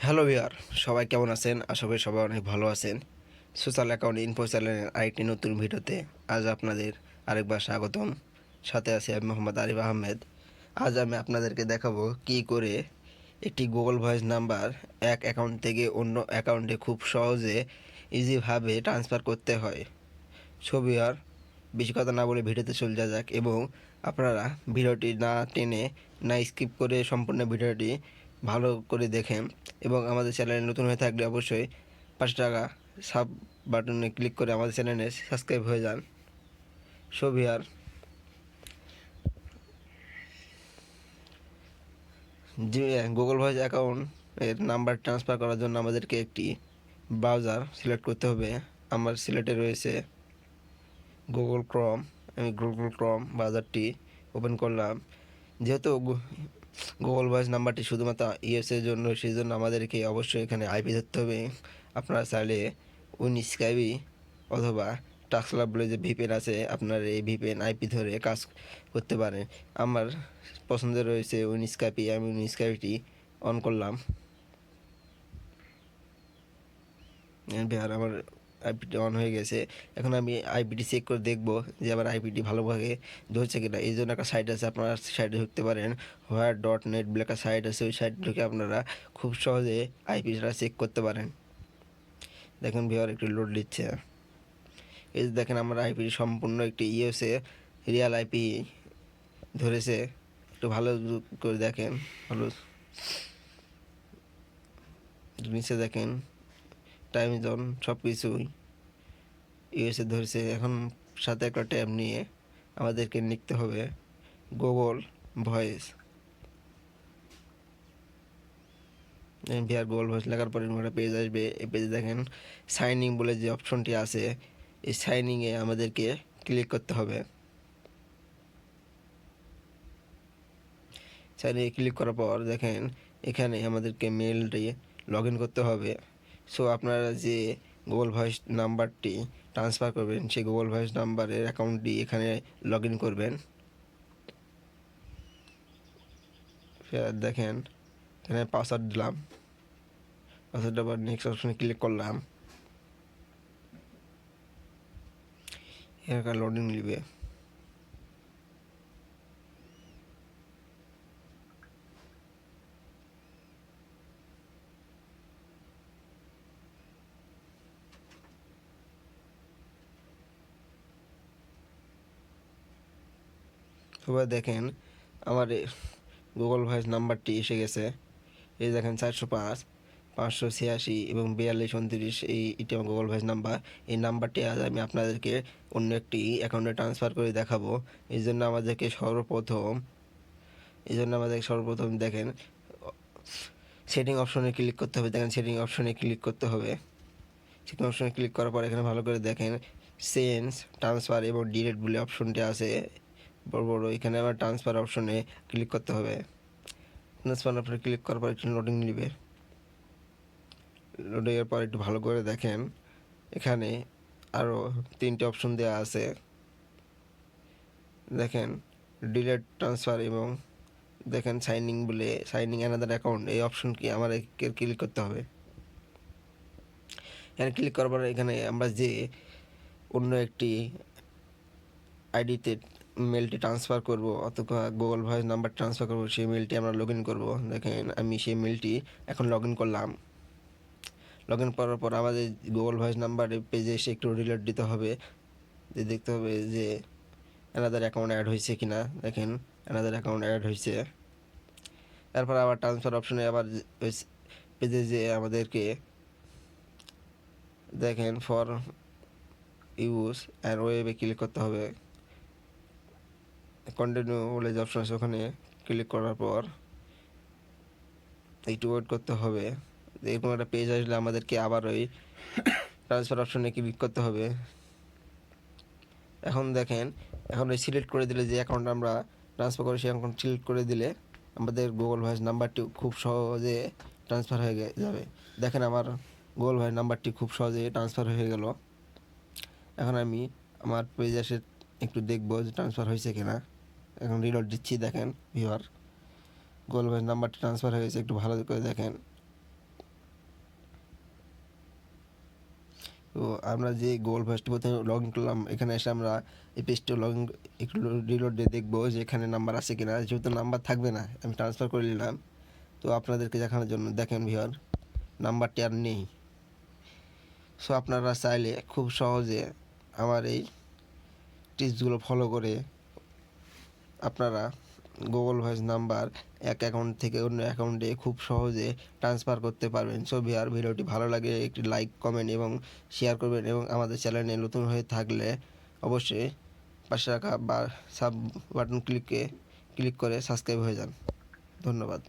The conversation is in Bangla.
হ্যালো ভিউয়ার, সবাই কেমন আছেন? আশা করি সবাই অনেক ভালো আছেন। সোশ্যাল অ্যাকাউন্ট ইনফো চ্যানেলের আরেকটি নতুন ভিডিওতে আজ আপনাদের আরেকবার স্বাগতম। সাথে আছি আমি মোহাম্মদ আরিফ আহমেদ। আজ আমি আপনাদেরকে দেখাবো কি করে একটি গুগল ভয়েস নাম্বার এক অ্যাকাউন্ট থেকে অন্য অ্যাকাউন্টে খুব সহজে ইজিভাবে ট্রান্সফার করতে হয়। সো ভিউয়ার, বেশি কথা না বলে ভিডিওতে চলে যাওয়া যাক এবং আপনারা ভিডিওটি না টেনে না স্কিপ করে সম্পূর্ণ ভিডিওটি ভালো করে দেখেন এবং আমাদের চ্যানেলে নতুন হয়ে থাকলে অবশ্যই 5 টাকা সাব বাটনে ক্লিক করে আমাদের চ্যানেলে সাবস্ক্রাইব হয়ে যান। সো ভিউয়ার, যে গুগল ভয়েস অ্যাকাউন্টের নাম্বার ট্রান্সফার করার জন্য আমাদেরকে একটি ব্রাউজার সিলেক্ট করতে হবে। আমার সিলেক্টে রয়েছে গুগল ক্রোম। আমি গুগল ক্রোম ব্রাউজারটি ওপেন করলাম। যেহেতু গুগল ভয়েস নাম্বারটি শুধুমাত্র ইউএসের জন্য, সেই জন্য আমাদেরকে অবশ্যই এখানে আইপি ধরতে হবে। আপনারা চাইলে উইনস্কাইপি অথবা টাক্সলা বলে যে ভিপিএন আছে, আপনার এই ভিপিএন আইপি ধরে কাজ করতে পারেন। আমার পছন্দের রয়েছে উইনস্কাইপি। আমি উইনস্কাইপিটি অন করলাম। আমার আইপিটি অন হয়ে গেছে। এখন আমি আইপিটি চেক করে দেখব যে আমার আইপিটি ভালোভাবে ধরছে কিনা। এই জন্য একটা সাইট আছে, আপনারা সাইটে ঢুকতে পারেন। হোয়ার.নেট বলে একটা সাইট আছে, ওই সাইট ঢুকে আপনারা খুব সহজে আইপিটা চেক করতে পারেন। দেখেন ভিউয়ার, একটু লোড নিচ্ছে। এই যে দেখেন আমার আইপিটি সম্পূর্ণ একটি ইউএসএ রিয়াল আইপি ধরেছে। একটু ভালো করে দেখেন, ভালো নিচে দেখেন টাইম জোন সব কিছুই ইউএসএ ধরেছে। এখন সাথে একটা ট্যাব নিয়ে আমাদেরকে লিখতে হবে গুগল ভয়েস। গুগল ভয়েস লেখার পরে একটা পেজ আসবে। এই পেজে দেখেন সাইন ইন বলে যে অপশনটি আছে, এই সাইন ইনে আমাদেরকে ক্লিক করতে হবে। সাইন ইনে ক্লিক করার পর দেখেন এখানে আমাদেরকে মেলটি লগ ইন করতে হবে। সো আপনারা যে গুগল ভয়েস নাম্বারটি ট্রান্সফার করবেন, সেই গুগল ভয়েস নাম্বারের অ্যাকাউন্টটি এখানে লগ ইন করবেন। দেখেন এখানে পাসওয়ার্ড দিলাম, পাসওয়ার্ড আবার নেক্সট অপশনে ক্লিক করলাম। এখানে লোডিং নিবে। সবাই দেখেন আমার গুগল ভয়েস নাম্বারটি এসে গেছে। এই দেখেন 405 586 এবং 4229, এইটি আমার গুগল ভয়েস নাম্বার। এই নাম্বারটি আজ আমি আপনাদেরকে অন্য একটি অ্যাকাউন্টে ট্রান্সফার করে দেখাবো। এই জন্য আমাদেরকে সর্বপ্রথম দেখেন সেটিং অপশনে ক্লিক করতে হবে। দেখেন সেটিং অপশনে ক্লিক করতে হবে। সেটিং অপশনে ক্লিক করার পর এখানে ভালো করে দেখেন চেঞ্জ ট্রান্সফার এবং ডিলিট বলে অপশনটি আছে বড় বড়। এখানে আবার ট্রান্সফার অপশনে ক্লিক করতে হবে। ট্রান্সফার অপশনে ক্লিক করার পর একটু লোডিং নেবে। লোডিংয়ের পর একটু ভালো করে দেখেন এখানে আরও 3টে অপশন দেওয়া আছে। দেখেন ডিলেট ট্রান্সফার এবং দেখেন সাইনিং বলে সাইনিং অ্যানাদার অ্যাকাউন্ট, এই অপশন কি আমার ক্লিক করতে হবে। এখানে ক্লিক করার পর এখানে আমরা যে অন্য একটি আইডিতে মেলটি ট্রান্সফার করব অথবা গুগল ভয়েস নাম্বার ট্রান্সফার করব, সেই মেলটি আমরা লগ ইন করবো। দেখেন আমি সেই মেলটি এখন লগ ইন করলাম। লগ ইন করার পর আমাদের গুগল ভয়েস নাম্বারে পেজে এসে একটু রিলেট দিতে হবে, যে দেখতে হবে যে অ্যানাদার অ্যাকাউন্ট অ্যাড হয়েছে কিনা। দেখেন অ্যানাদার অ্যাকাউন্ট অ্যাড হয়েছে। তারপর আবার ট্রান্সফার অপশনে আবার পেজে যে আমাদেরকে দেখেন ফর ইউজ অ্যান্ড ওয়েবে ক্লিক করতে হবে। কন্টিনিউ বলে যে অপশন আছে ওখানে ক্লিক করার পর একটু ওয়েট করতে হবে। এরকম একটা পেজ আসলে আমাদেরকে আবার ওই ট্রান্সফার অপশনে ক্লিক করতে হবে। এখন দেখেন এখন ওই সিলেক্ট করে দিলে যে অ্যাকাউন্ট আমরা ট্রান্সফার করি, সেই অ্যাকাউন্ট সিলেক্ট করে দিলে আমাদের গুগল ভয়েস নাম্বারটি খুব সহজে ট্রান্সফার হয়ে যাবে। দেখেন আমার গুগল ভয়েস নাম্বারটি খুব সহজে ট্রান্সফার হয়ে গেল। এখন আমি আমার পেজ এসে একটু দেখবো যে ট্রান্সফার হয়েছে কিনা। এখন রিলোড দিচ্ছি। দেখেন ভিউয়ার, গুগল ভয়েস নাম্বারটি ট্রান্সফার হয়ে গেছে। একটু ভালো করে দেখেন। তো আমরা যে গুগল ভয়েসটি প্রথমে লগ ইন করলাম, এখানে এসে আমরা এই পেজটি লগ ইন একটু রিলোড দিয়ে দেখবো যে এখানে নাম্বার আছে কিনা। যেহেতু নাম্বার থাকবে না, আমি ট্রান্সফার করে নিলাম। তো আপনাদেরকে দেখানোর জন্য দেখেন ভিউয়ার, নাম্বারটি আর নেই। সো আপনারা চাইলে খুব সহজে আমার এই টিপসগুলো ফলো করে আপনারা গুগল ভয়েস নাম্বার এক অ্যাকাউন্ট থেকে অন্য অ্যাকাউন্টে খুব সহজে ট্রান্সফার করতে পারবেন। সো ভিডিওটি ভালো লাগে একটি লাইক, কমেন্ট এবং শেয়ার করবেন, এবং আমাদের চ্যানেলে নতুন হয়ে থাকলে অবশ্যই পাশে রাখা বা সাব বাটন ক্লিক করে সাবস্ক্রাইব হয়ে যান। ধন্যবাদ।